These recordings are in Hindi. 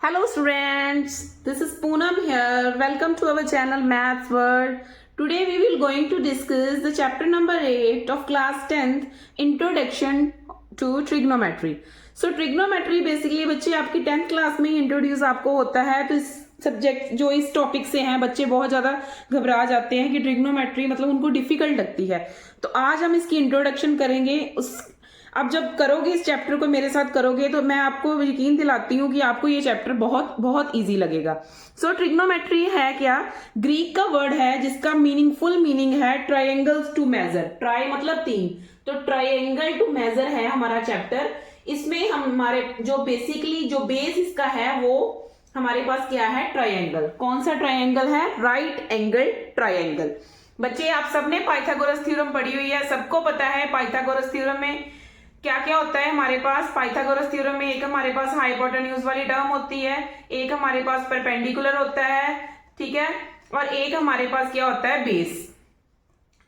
Hello students, this is Poonam here. Welcome to our channel Maths World. Today we will going to discuss the chapter number 8 of class 10th Introduction to Trigonometry. So trigonometry basically बच्चे आपकी 10th क्लास में इंट्रोड्यूस आपको होता है, तो इस सब्जेक्ट जो इस टॉपिक से हैं बच्चे बहुत ज़्यादा घबरा जाते हैं कि ट्रिग्नोमेट्री मतलब उनको डिफिकल्ट लगती है। तो आज हम इसकी इंट्रोडक्शन करेंगे। अब जब करोगे इस चैप्टर को मेरे साथ करोगे तो मैं आपको यकीन दिलाती हूँ कि आपको ये चैप्टर बहुत बहुत इजी लगेगा। सो ट्रिग्नोमेट्री है क्या? ग्रीक का वर्ड है जिसका फुल मीनिंग है ट्रायंगल्स टू मेजर। ट्राई मतलब तीन, तो ट्रायंगल टू मेजर है हमारा चैप्टर। इसमें हम हमारे जो बेसिकली जो बेस इसका है वो हमारे पास क्या है? ट्रायंगल। कौन सा ट्रायंगल है? Right angle triangle. बच्चे आप सबने पाइथागोरस थ्योरम पढ़ी हुई है, सबको पता है पाइथागोरस थ्योरम में क्या क्या होता है हमारे पास। पाइथागोरस थ्योरम में एक हमारे पास हाइपोटेन्यूज वाली टर्म होती है, एक हमारे पास परपेंडिकुलर होता है, ठीक है, और एक हमारे पास क्या होता है? बेस।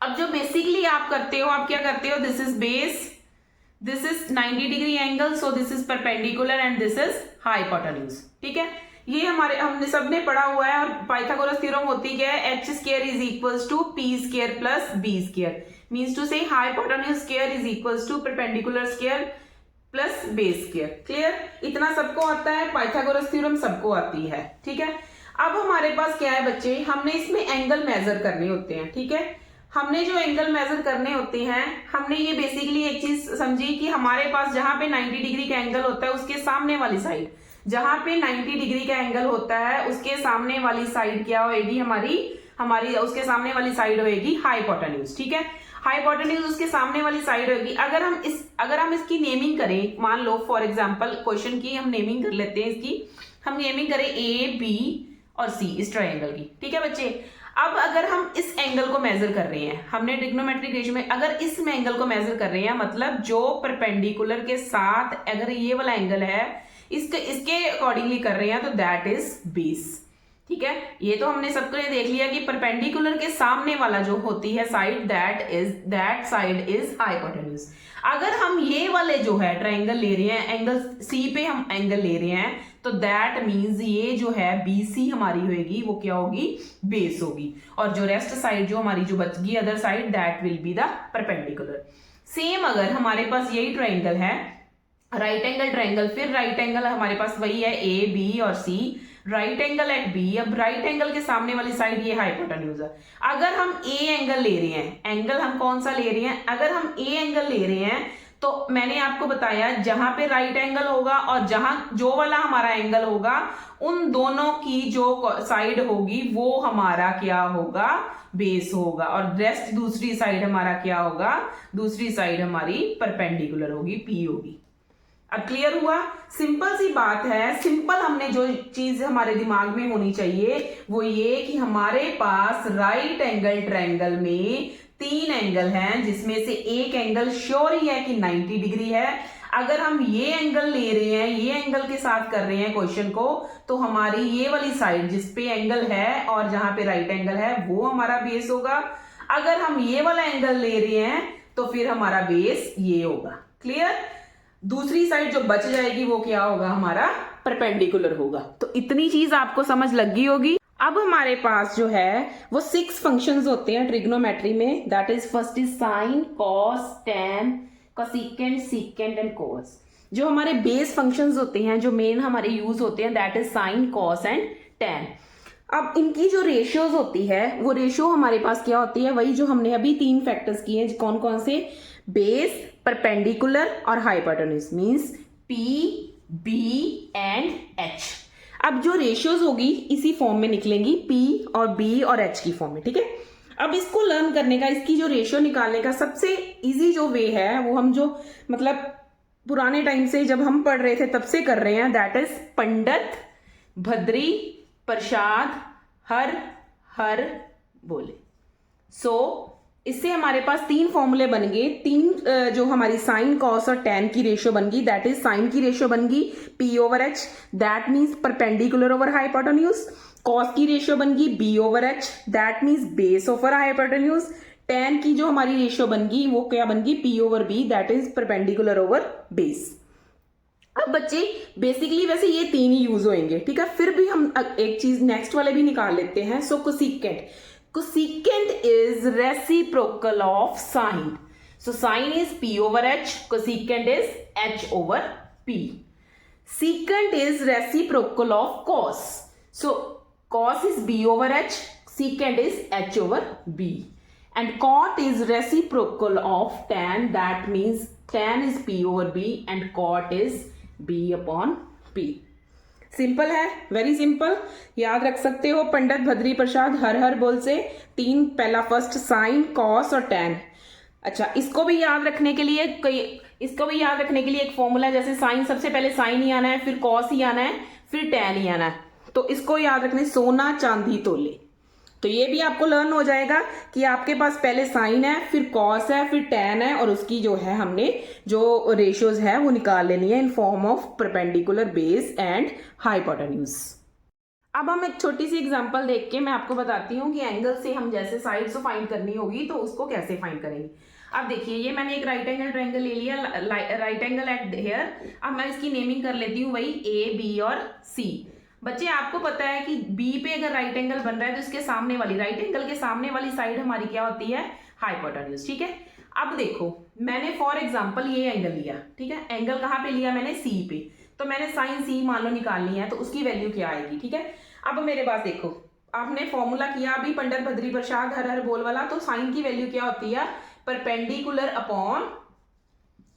अब जो बेसिकली आप करते हो, आप क्या करते हो? This is base, this is 90 degree angle, so this is perpendicular and this is hypotenuse. ठीक है, ये हमने सबने पढ़ा हुआ है। और पाइथागोरस थ्योरम होती क्या है? H square is equals to P square plus B square, means to say hypotenuse square is equals to perpendicular square plus base square. Clear? इतना सबको आता है, पाइथागोरस थ्योरम सबको आती है। ठीक है, अब हमारे पास क्या है बच्चे? हमने इसमें एंगल मेजर करने होते हैं। ठीक है, हमने जो एंगल मेजर करने होते हैं, हमने ये बेसिकली एक चीज समझी कि हमारे पास जहां पे 90 डिग्री का एंगल होता है उसके सामने वाली साइड, जहां पे 90 डिग्री का एंगल होता है उसके सामने वाली साइड क्या होएगी? हमारी उसके सामने वाली साइड होएगी हाइपोटेन्यूज। ठीक है, हाइपोटेन्यूज उसके सामने वाली साइड होगी। अगर हम इसकी नेमिंग करें, मान लो फॉर एग्जांपल क्वेश्चन की हम नेमिंग कर लेते हैं इसकी, हम नेमिंग करें ए बी और सी इस ट्रायंगल की। ठीक है बच्चे, अब अगर हम इस एंगल को मेजर कर रहे हैं, हमने ट्रिग्नोमेट्रिक रेशियो में अगर इस एंगल को मेजर कर रहे हैं, मतलब जो परपेंडिकुलर के साथ अगर ये वाला एंगल है इसके अकॉर्डिंगली कर रहे हैं तो दैट इज बेस। ठीक है, ये तो हमने सबको देख लिया कि परपेंडिकुलर के सामने वाला जो होती है side, that side is hypotenuse. अगर हम ये वाले जो है ट्रायंगल ले रहे हैं, एंगल सी पे हम एंगल ले रहे हैं, तो दैट मींस ये जो है BC हमारी होगी वो क्या होगी? बेस होगी। और जो रेस्ट साइड जो हमारी जो बच गई other side, that will be the perpendicular. Same अगर हमारे पास यही ट्रायंगल है राइट एंगल ट्रायंगल, फिर राइट एंगल हमारे पास वही है ए बी और सी, राइट एंगल एट बी। अब राइट एंगल के सामने वाली साइड ये हाइपोटेन्यूज है। अगर हम ए एंगल ले रहे हैं, एंगल हम कौन सा ले रहे हैं? अगर हम ए एंगल ले रहे हैं तो मैंने आपको बताया जहां पे राइट एंगल होगा और जहां जो वाला हमारा एंगल होगा, उन दोनों की जो साइड होगी वो हमारा क्या होगा? बेस होगा। और रेस्ट दूसरी साइड हमारा क्या होगा? दूसरी साइड हमारी परपेंडिकुलर होगी, पी होगी। अब क्लियर हुआ? सिंपल सी बात है। सिंपल हमने जो चीज हमारे दिमाग में होनी चाहिए वो ये कि हमारे पास राइट एंगल ट्रायंगल में तीन एंगल हैं, जिसमें से एक एंगल श्योर ही है कि 90 डिग्री है। अगर हम ये एंगल ले रहे हैं, ये एंगल के साथ कर रहे हैं क्वेश्चन को, तो हमारी ये वाली साइड जिसपे एंगल है और जहां पे राइट एंगल है वो हमारा बेस होगा। अगर हम ये वाला एंगल ले रहे हैं तो फिर हमारा बेस ये होगा। क्लियर? दूसरी साइड जो बच जाएगी वो क्या होगा? हमारा परपेंडिकुलर होगा। तो इतनी चीज आपको समझ लग गई होगी। अब हमारे पास जो है वो 6 फंक्शंस होते हैं ट्रिग्नोमेट्री में, that is first is sine, cos, tan, cosecant, secant and cos. जो हमारे बेस फंक्शंस होते हैं, जो मेन हमारे यूज होते हैं, that is sine, cos and tan. अब इनकी जो रेशियोज होती है वो रेशियो हमारे पास क्या होती है? वही जो हमने अभी 3 फैक्टर्स किए हैं, कौन कौन से? बेस, परपेंडिकुलर और hypotenuse, means P, B and H। अब जो रेशियोज होगी इसी फॉर्म में निकलेंगी, P और B और H की फॉर्म में। ठीक है, अब इसको लर्न करने का, इसकी जो रेशियो निकालने का सबसे इजी जो वे है वो हम जो मतलब पुराने टाइम से जब हम पढ़ रहे थे तब से कर रहे हैं, दैट इज पंडित, भद्री, प्रसाद, हर बोले। सो इससे हमारे पास 3 फॉर्मूले बन गए। 3 जो हमारी साइन, कॉस और टैन की रेशियो बन गई, दैट इज साइन की रेशियो बन गई P over H, that means perpendicular over hypotenuse. Cos की रेशियो बन गई B over H, that means base over hypotenuse. Tan की जो हमारी रेशियो बन गई वो क्या बन गई? P over B, that is perpendicular over base. अब बच्चे बेसिकली वैसे ये तीन ही यूज होंगे, ठीक है, फिर भी हम एक चीज नेक्स्ट वाले भी निकाल लेते हैं. So cosecant, cosecant is reciprocal of sine. So sine is p over h, कोसेकेंट इज h over p. Secant is reciprocal of cos. So cos is b over h, secant is h over b. And cot is reciprocal of tan. That means tan is p over b and cot is b upon p. Simple है, वेरी सिंपल, याद रख सकते हो. पंडित भद्री प्रसाद हर हर बोल से तीन, पहला फर्स्ट साइन, कॉस और टैन. अच्छा, इसको भी याद रखने के लिए एक फॉर्मूला है. जैसे साइन, सबसे पहले साइन ही आना है, फिर कॉस ही आना है, फिर टैन ही आना है. तो इसको याद रखने, सोना चांदी तोले. तो ये भी आपको लर्न हो जाएगा कि आपके पास पहले साइन है, फिर कॉस है, फिर टैन है, और उसकी जो है हमने जो रेशियोज है वो निकाल लेनी है in form of perpendicular, base and hypotenuse. अब हम एक छोटी सी एग्जांपल देख के मैं आपको बताती हूँ कि एंगल से हम जैसे साइड्स फाइंड करनी होगी तो उसको कैसे फाइंड करेंगे. अब देखिए, ये मैंने एक राइट एंगल ट्रायंगल ले लिया, राइट एंगल एट हेयर. अब मैं इसकी नेमिंग कर लेती हूँ वही ए, बी और सी. बच्चे आपको पता है कि बी पे अगर राइट एंगल बन रहा है तो इसके सामने वाली, राइट एंगल के सामने वाली साइड हमारी क्या होती है, हाइपोटेन्यूज. ठीक है. अब देखो, मैंने फॉर एग्जांपल ये एंगल लिया, ठीक है. एंगल कहाँ पे लिया मैंने, सी पे. तो मैंने साइन सी मान लो निकालनी है, तो उसकी वैल्यू क्या आएगी. ठीक है. अब मेरे पास देखो, आपने फॉर्मूला किया अभी पंडित भद्री प्रसाद हर हर बोल वाला. तो साइन की वैल्यू क्या होती है, परपेंडिकुलर अपॉन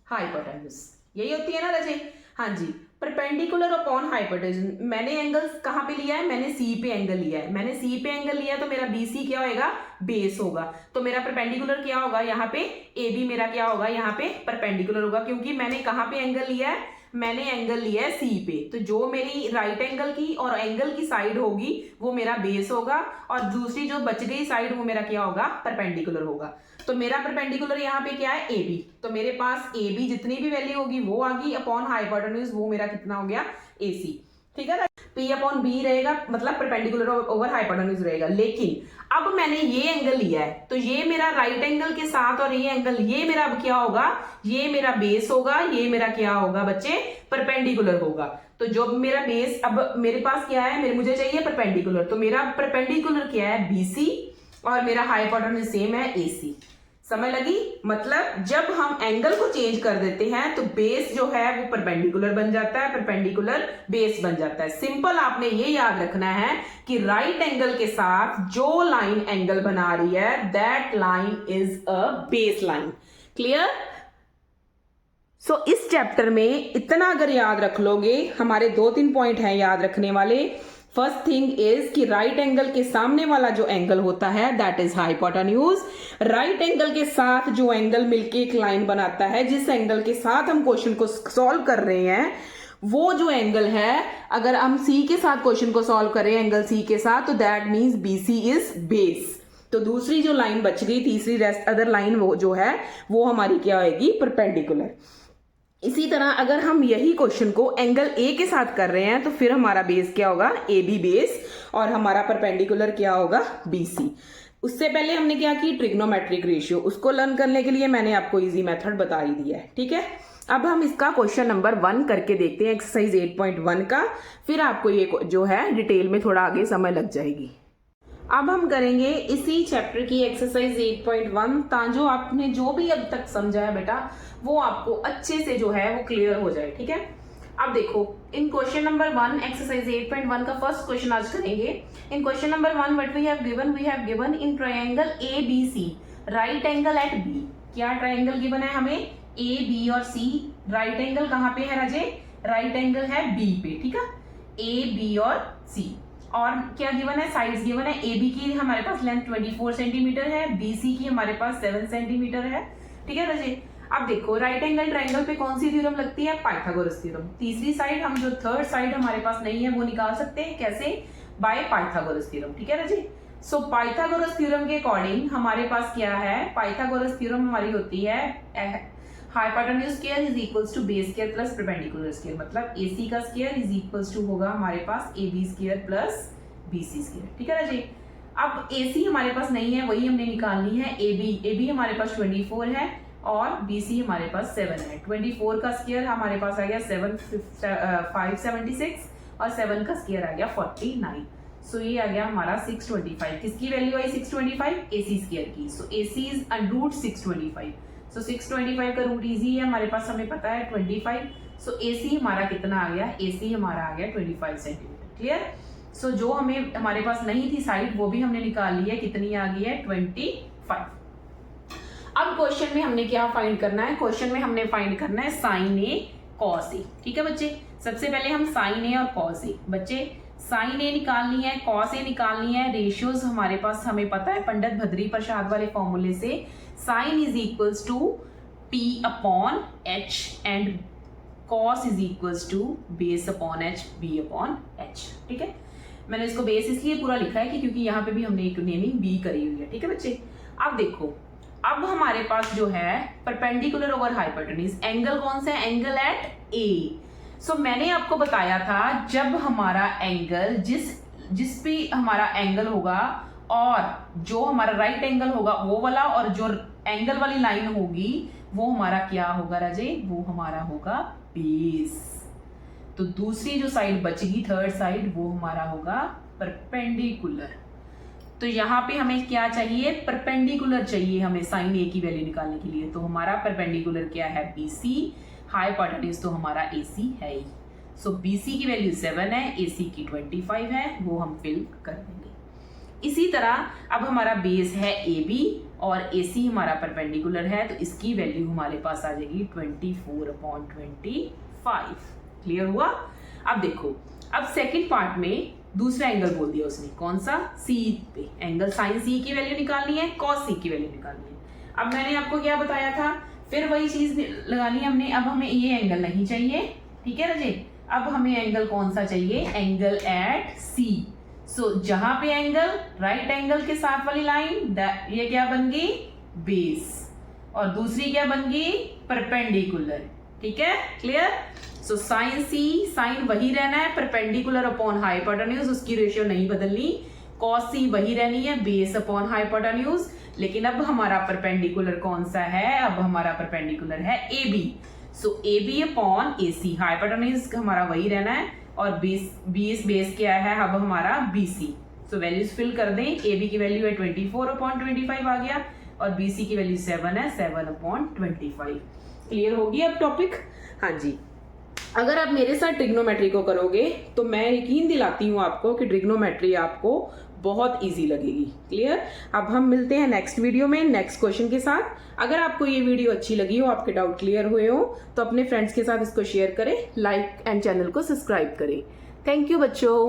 हाइपोटेन्यूज. यही होती है ना रजे. हाँ जी, परपेंडिकुलर अपॉन हाइपोटेन्यूज. मैंने एंगल कहाँ पे लिया है, मैंने सी पे एंगल लिया है. मैंने सी पे एंगल लिया है तो मेरा बीसी क्या होएगा, बेस होगा. तो मेरा परपेंडिकुलर क्या होगा यहाँ पे, ए बी मेरा क्या होगा यहाँ पे परपेंडिकुलर होगा. क्योंकि मैंने कहाँ पे एंगल लिया है, मैंने एंगल लिया है सी पे. तो जो मेरी राइट एंगल की और एंगल की साइड होगी वो मेरा बेस होगा, और दूसरी जो बच गई साइड वो मेरा क्या होगा, परपेंडिकुलर होगा. तो मेरा परपेंडिकुलर यहाँ पे क्या है, ए बी. तो मेरे पास ए बी जितनी भी वैल्यू होगी वो आ गई, अपॉन हाइपोटेन्यूज वो मेरा कितना हो गया, ए सी. ठीक है. पी अपॉन बी रहेगा, मतलब परपेंडिकुलर ओवर हाइपोटेन्यूज रहेगा. लेकिन अब मैंने ये एंगल लिया है तो ये मेरा राइट एंगल के साथ, और ये एंगल ये मेरा अब क्या होगा, ये मेरा बेस होगा, ये मेरा क्या होगा बच्चे, परपेंडिकुलर होगा. तो जो मेरा बेस, अब मेरे पास क्या है, मुझे चाहिए परपेंडिकुलर. तो मेरा परपेंडिकुलर क्या है, बीसी, और मेरा हाइपोटेन्यूज सेम है, एसी. समझ लगी. मतलब जब हम एंगल को चेंज कर देते हैं तो बेस जो है वो परपेंडिकुलर बन जाता है, परपेंडिकुलर बेस बन जाता है. सिंपल आपने ये याद रखना है कि राइट एंगल के साथ जो लाइन एंगल बना रही है that line is a base line. Clear. So इस चैप्टर में इतना अगर याद रख लोगे, हमारे 2-3 पॉइंट हैं याद रखने वाले. फर्स्ट थिंग इज कि राइट एंगल के सामने वाला जो एंगल होता है that is hypotenuse. Right angle के साथ जो एंगल मिलके एक लाइन बनाता है, जिस एंगल के साथ हम क्वेश्चन को सॉल्व कर रहे हैं, वो जो एंगल है, अगर हम सी के साथ क्वेश्चन को सॉल्व करें एंगल सी के साथ, तो that means BC is base. तो दूसरी जो लाइन बच गई, तीसरी रेस्ट अदर लाइन वो जो है वो हमारी क्या होगी, परपेंडिकुलर. इसी तरह अगर हम यही क्वेश्चन को एंगल ए के साथ कर रहे हैं तो फिर हमारा बेस क्या होगा, ए बी बेस, और हमारा परपेंडिकुलर क्या होगा, बी सी. उससे पहले हमने क्या की, ट्रिग्नोमेट्रिक रेशियो. उसको लर्न करने के लिए मैंने आपको इजी मेथड बता ही दिया है. ठीक है. अब हम इसका क्वेश्चन नंबर 1 करके देखते हैं, एक्सरसाइज 8.1 का. फिर आपको ये जो है डिटेल में थोड़ा आगे समय लग जाएगी. अब हम करेंगे इसी चैप्टर की एक्सरसाइज 8.1, ताकि आपने जो भी अब तक समझा है बेटा वो आपको अच्छे से जो है वो क्लियर हो जाए. ठीक है. अब देखो, इन क्वेश्चन नंबर 1 एक्सरसाइज 8.1 का फर्स्ट क्वेश्चन आज करेंगे. In question number 1 what we have given in triangle A B C right angle at B. क्या ट्रायंगल गिवन है हमें, ए बी और सी. राइट एंगल कहाँ पे है राजे, राइट एंगल है बी पे. ठीक है. ए बी और सी. और क्या गिवन है, साइड्स गिवन है. ए बी की हमारे पास लेंथ 24 सेंटीमीटर है, बी सी की हमारे पास 7 सेंटीमीटर है. ठीक है राजे. अब देखो, राइट एंगल ट्रायंगल पे कौन सी थ्योरम लगती है, पाइथागोरस थ्योरम. तीसरी साइड, हम जो थर्ड साइड हमारे पास नहीं है वो निकाल सकते हैं कैसे, बाय पाइथागोरस थ्योरम. ठीक है राजे. सो पाइथागोरस थ्योरम के अकॉर्डिंग हमारे पास क्या है, पाइथागोरस थ्योरम हमारी होती है hypotenuse square is equals to base square plus perpendicular square. मतलब एसी का स्क्वायर इज इक्वल्स टू होगा हमारे पास A B square plus B C square. ठीक है राजे. अब AC हमारे पास नहीं है, वही हमने निकालनी है. ए बी हमारे पास 24 है, और BC हमारे पास 7 है। 24 का स्क्वायर हमारे पास आ गया 576 और 7 का स्क्वायर आ गया 49। सो ये आ गया हमारा 625। किसकी वैल्यू आई 625? AC स्क्वायर की। सो AC इज रूट 625। सो 625 का रूट इजी है हमारे पास, हमें पता है 25। सो AC हमारा कितना आ गया? AC हमारा आ गया 25 सेंटीमीटर। क्लियर? सो जो हमें हमारे पास नहीं थी साइड वो भी हमने निकाल ली है। कितनी आ गई है? 25। अब क्वेश्चन में हमने क्या फाइंड करना है? क्वेश्चन में हमने फाइंड करना है साइन ए कॉस ए। ठीक है बच्चे, सबसे पहले हम साइन ए और कॉस ए, बच्चे साइन ए निकालनी है, कॉस ए निकालनी है। रेशियोज हमारे पास हमें पता है पंडित भद्री प्रसाद वाले फॉर्मूले से, sine is equals to P upon H and cos is equals to base upon H B upon H। ठीक है, मैंने इसको बेस इसलिए पूरा लिखा है कि क्योंकि यहाँ पे भी हमने एक नेमिंग B करी हुई है। ठीक है बच्चे, अब देखो, अब हमारे पास जो है परपेंडिकुलर ओवर हाइपोटेन्यूज, एंगल कौन सा है? Angle eight A। सो मैंने आपको बताया था जब हमारा एंगल जिस भी हमारा एंगल होगा और जो हमारा राइट एंगल होगा वो वाला, और जो एंगल वाली लाइन होगी वो हमारा क्या होगा राजे? वो हमारा होगा बेस। तो दूसरी जो साइड बचेगी, थर्ड साइड, वो हमारा होगा परपेंडिकुलर। तो यहाँ पे हमें क्या चाहिए? परपेंडिकुलर चाहिए हमें साइन ए की वैल्यू निकालने के लिए। तो हमारा परपेंडिकुलर क्या है? BC। हाइपोटेन्यूज तो हमारा AC है ही। सो BC की वैल्यू 7 है, AC की 25 है, वो हम फिल कर देंगे। इसी तरह अब हमारा बेस है AB और AC हमारा परपेंडिकुलर है, तो इसकी वैल्यू हमारे पास आ जाएगी 24/25। क्लियर हुआ? अब देखो, अब सेकंड पार्ट में दूसरा एंगल बोल दिया उसने, कौन सा? C पे एंगल साइन C की वैल्यू निकालनी है, कॉस C की वैल्यू निकालनी है। अब मैंने आपको क्या बताया था? फिर वही चीज लगानी है हमने। अब हमें ये एंगल नहीं चाहिए, ठीक है रजे, अब हमें एंगल कौन सा चाहिए? Angle eight C। सो जहां पे एंगल, राइट एंगल के साथ वाली लाइन, ये क्या बन गई? बेस, और दूसरी क्या बन गई? परपेंडिकुलर। ठीक है, clear? So sine C, sine वही रहना है, परपेंडिकुलर अपॉन हाइपोटेन्यूज, उसकी रेशियो नहीं बदलनी। कॉस C वही रहनी है, बेस अपॉन हाइपोटेन्यूज। लेकिन अब हमारा परपेंडिकुलर कौन सा है? अब हमारा परपेंडिकुलर है AB। सो AB अपॉन AC, हाइपोटेन्यूज हमारा वही रहना है, और बेस क्या है? अब हमारा BC। सो वैल्यूज फिल कर दें। AB की वैल्यू है 24/25 आ गया, और BC की वैल्यू 7 है, 7/25। क्लियर होगी अब टॉपिक? हाँ जी। अगर आप मेरे साथ ट्रिग्नोमेट्री को करोगे तो मैं यकीन दिलाती हूँ आपको कि ट्रिग्नोमेट्री आपको बहुत इजी लगेगी। क्लियर? अब हम मिलते हैं नेक्स्ट वीडियो में नेक्स्ट क्वेश्चन के साथ। अगर आपको ये वीडियो अच्छी लगी हो, आपके डाउट क्लियर हुए हो, तो अपने फ्रेंड्स के साथ इसको शेयर करें, लाइक एंड चैनल को सब्सक्राइब करें। थैंक यू बच्चों।